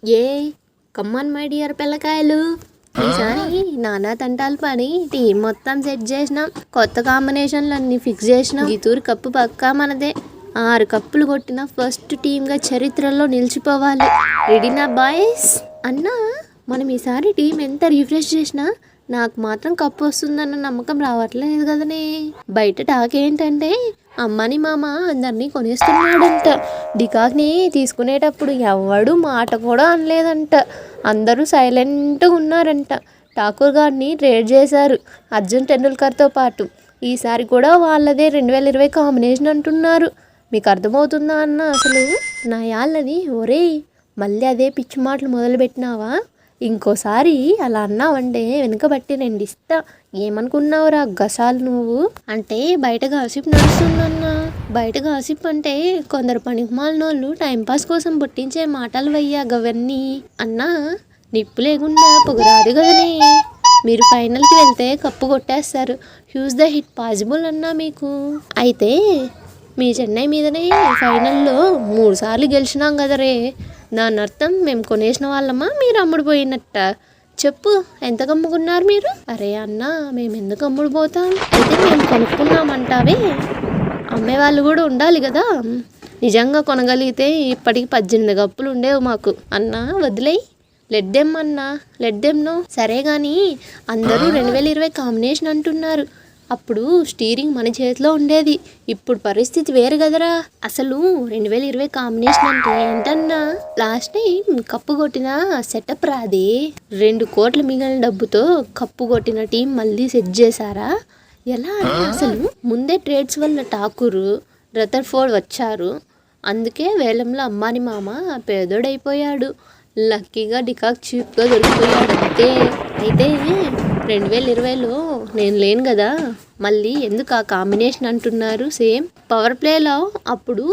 A common my dear పిల్లకాయలు, ఈసారి నానా తంటాలు పడి టీం మొత్తం సెట్ చేసినాం. కొత్త కాంబినేషన్లు అన్ని ఫిక్స్ చేసినాం. ఈ తూరి కప్పు పక్కా మనదే. 6 కప్పులు కొట్టిన ఫస్ట్ టీంగా చరిత్రలో నిలిచిపోవాలి. రెడీనా బాయ్స్? అన్నా, మనం ఈసారి టీం ఎంత రిఫ్రెష్ చేసినా నాకు మాత్రం కప్పు వస్తుందన్న నమ్మకం రావట్లేదు కదనే. బయట టాక్ ఏంటంటే అమ్మని మామ అందరినీ కొనేస్తున్నాడంట. డికాక్ని తీసుకునేటప్పుడు ఎవడు మాట కూడా అనలేదంట. అందరూ సైలెంట్గా ఉన్నారంట. ఠాకూర్ గారిని ట్రేడ్ చేశారు అర్జున్ టెండూల్కర్తో పాటు. ఈసారి కూడా వాళ్ళదే 2020 కాంబినేషన్ అంటున్నారు. మీకు అర్థమవుతుందా అన్న? అసలు నా యాళ్ళని ఒరేయ్, మళ్ళీ అదే పిచ్చి మాటలు మొదలుపెట్టినావా? ఇంకోసారి అలా అన్నావంటే వెనుకబట్టి 2 ఇస్తా. ఏమనుకున్నావురా గసాలు నువ్వు? అంటే బయట గాసిప్ నడుస్తుందన్నా. బయట గాసిప్ అంటే కొందరు పనికిమాలినోళ్ళు టైంపాస్ కోసం పుట్టించే మాటలు వయ్యా గవన్నీ. అన్నా, నిప్పు లేకుండా పొగరాదు కదనే. మీరు ఫైనల్కి వెళ్తే కప్పు కొట్టేస్తారు. హ్యూజ్ ద హిట్ పాసిబుల్ అన్నా మీకు. అయితే మీ చెన్నై మీదనే ఫైనల్లో 3 సార్లు గెలిచినాం కదరే. దాని అర్థం మేము కొనేసిన వాళ్ళమా, మీరు అమ్ముడుపోయినట్ట? చెప్పు, ఎంత అమ్ముకున్నారు మీరు? అరే అన్న, మేము ఎందుకు అమ్ముడుపోతాం? అయితే మేము కొనుక్కున్నామంటావే. అమ్మేవాళ్ళు కూడా ఉండాలి కదా. నిజంగా కొనగలిగితే ఇప్పటికి 18 కప్పులు ఉండేవి మాకు. అన్నా వదిలేయి, లెడ్డెమ్ అన్నా, లెడ్డెమ్ను. సరే కానీ అందరూ 2020 కాంబినేషన్ అంటున్నారు. అప్పుడు స్టీరింగ్ మన చేతిలో ఉండేది. ఇప్పుడు పరిస్థితి వేరు కదరా. అసలు 2020 కాంబినేషన్ అంటే ఏంటన్నా? లాస్ట్ టైం కప్పు కొట్టిన సెటప్ రాది. 2 కోట్ల మిగిలిన డబ్బుతో కప్పు కొట్టిన టీం మళ్ళీ సెట్ చేశారా? ఎలా అంటే అసలు ముందే ట్రేడ్స్ వల్ల ఠాకూర్, రదర్ఫోర్డ్ వచ్చారు. అందుకే వేలంలో అంబానీ మామ పేదోడైపోయాడు. లక్కీగా డికాక్ చీప్గా దొరికిపోయాడు అంతే. అయితే 2020లో నేను లేను కదా, మళ్ళీ ఎందుకు ఆ కాంబినేషన్ అంటున్నారు? సేమ్ పవర్ ప్లేలో అప్పుడు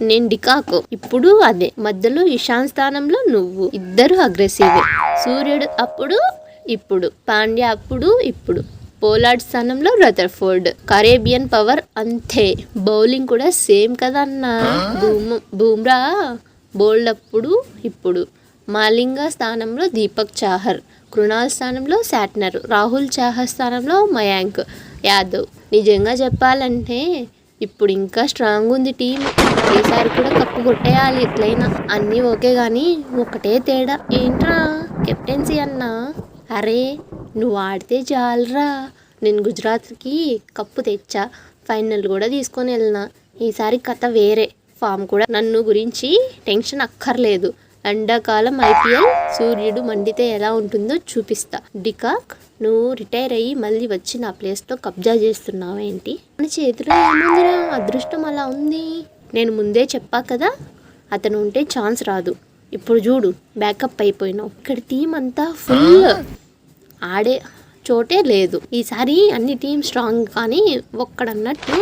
నేను డికాక్, ఇప్పుడు అదే. మధ్యలో ఇషాన్ స్థానంలో నువ్వు. ఇద్దరు అగ్రెసివ్. సూర్యుడు అప్పుడు, ఇప్పుడు పాండ్యా అప్పుడు, ఇప్పుడు పోలార్డ్ స్థానంలో రదర్ఫోర్డ్. కరేబియన్ పవర్ అంతే. బౌలింగ్ కూడా సేమ్ కదా అన్న. బూమ్రా బౌల్డ్ అప్పుడు, ఇప్పుడు. మాలింగ స్థానంలో దీపక్ చాహర్, కృణాల్ స్థానంలో శాట్నర్, రాహుల్ చాహర్ స్థానంలో మయాంక్ యాదవ్. నిజంగా చెప్పాలంటే ఇప్పుడు ఇంకా స్ట్రాంగ్ ఉంది టీం. ఈసారి కూడా కప్పు కొట్టేయాలి ఎట్లయినా. అన్నీ ఓకే కానీ ఒకటే తేడా. ఏంట్రా? కెప్టెన్సీ అన్నా. అరే నువ్వు ఆడితే చాలరా. నేను గుజరాత్కి కప్పు తెచ్చా, ఫైనల్ కూడా తీసుకొని వెళ్ళినా. ఈసారి కథ వేరే. ఫామ్ కూడా నన్ను గురించి టెన్షన్ అక్కర్లేదు. ఎండాకాలం ఐపీఎల్ సూర్యుడు మండితే ఎలా ఉంటుందో చూపిస్తా. డికాక్, నువ్వు రిటైర్ అయ్యి మళ్ళీ వచ్చి నా ప్లేస్లో కబ్జా చేస్తున్నావేంటి? మన చేతిలో ఏముందిరా, అదృష్టం అలా ఉంది. నేను ముందే చెప్పా కదా, అతను ఉంటే ఛాన్స్ రాదు. ఇప్పుడు చూడు, బ్యాకప్ అయిపోయినావు. ఇక్కడ టీం అంతా ఫుల్, ఆడే చోటే లేదు. ఈసారి అన్ని టీం స్ట్రాంగ్, కానీ ఒక్కడన్నట్టు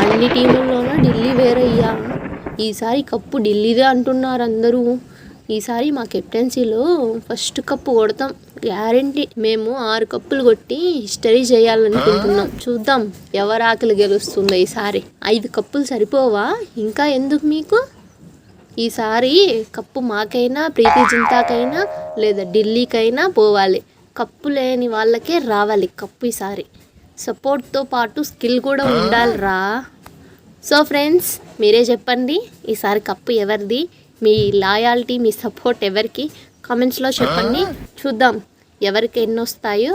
అన్ని టీముల్లోనూ ఢిల్లీ వేరయ్యా. ఈసారి కప్పు ఢిల్లీదే అంటున్నారు అందరూ. ఈసారి మా కెప్టెన్సీలో ఫస్ట్ కప్పు కొడతాం గ్యారంటీ. మేము 6 కప్పులు కొట్టి హిస్టరీ చేయాలనుకుంటున్నాం. చూద్దాం ఎవరు ఆకలి గెలుస్తుందో ఈసారి. 5 కప్పులు సరిపోవా? ఇంకా ఎందుకు మీకు? ఈసారి కప్పు మాకైనా, ప్రీతి జింతాకైనా లేదా ఢిల్లీకైనా పోవాలి. కప్పు లేని వాళ్ళకే రావాలి కప్పు ఈసారి. సపోర్ట్తో పాటు స్కిల్ కూడా ఉండాలిరా. సో ఫ్రెండ్స్, మీరే చెప్పండి, ఈసారి కప్పు ఎవరిది? మీ లాయాలిటీ, మీ సపోర్ట్ ఎవరికి? కామెంట్స్లో చెప్పండి. చూద్దాం ఎవరికి ఎన్ని వస్తాయో.